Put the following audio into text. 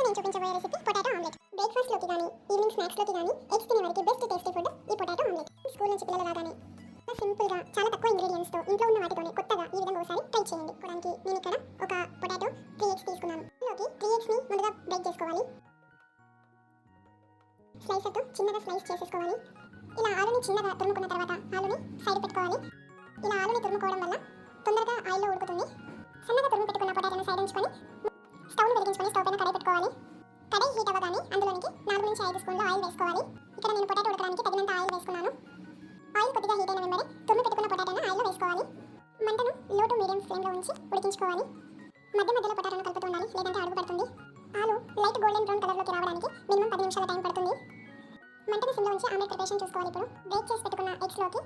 నేను చూపించబోయే recipe potato omelette. Breakfast లోకి గానీ ఈవినింగ్ స్నాక్స్ లోకి గానీ ఎగ్స్ తినే వారికి బెస్ట్ టేస్టీ ఫుడ్ ఈ పొటాటో ఆమ్లెట్. స్కూల్ నుంచి పిల్లలు రాగానే సింపుల్ గా చాలా తక్కువ ఇంగ్రీడియంట్స్ తో ఇంట్లో ఉన్న వాటితోనే కొత్తగా ఈ విధంగా ఒకసారి ట్రై చేయండి. కొడానికి నేను ఇక్కడ ఒక పొటాటో 3 ఎగ్స్ తీసుకున్నాను. ఇందులోకి 3 ఎగ్స్ ని ముందుగా బ్రేక్ చేసుకోవాలి. స్లైసర్ తో చిన్నగా స్లైస్ చేసేసుకోవాలి. ఇలా ఆలుని చిన్నగా తురుముకున్న తర్వాత ఆలుని సైడ్ పెట్టుకోవాలి. ఇలా ఆలుని తురుముకోవడం వల్ల తొందరగా ఆయిల్లో ఉడుకుతుంది. సన్నగా తురుము పెట్టుకున్న పొటాటోను సైడ్ ఉంచుకొని స్టవ్ వెలిగించుకొని స్టవ్ పైన కడాయి పెట్టుకోవాలి. కడాయి హీట్ అవ్వగానే అందులోనికి 4 నుంచి 5 స్పూన్ల ఆయిల్ వేసుకోవాలి. ఇక్కడ నేను పొటాటో ఉడకడానికి తగినంత ఆయిల్ వేసుకున్నాను. ఆయిల్ కొద్దిగా హీట్ అయిన వెంబడి తురుము పెట్టుకున్న పొటాటోను ఆయిల్లో వేసుకోవాలి. మంటను లో టు మీడియం ఫ్లేమ్లో ఉంచి ఉడికించుకోవాలి. మధ్య మధ్యలో పొటాటోను కలుపుతూ ఉండాలి, లేదంటే అడుగు పడుతుంది. ఆలు లైట్ గోల్డెన్ బ్రౌన్ కలర్లోకి రావడానికి మినిమం 10 నిమిషాల టైం పడుతుంది. మంటను సిమ్లో ఉంచి ఆమ్లెట్ ప్రిపరేషన్ చూసుకోవాలి. ఇప్పుడు బ్రేక్ చేసి పెట్టుకున్న ఎగ్స్లోకి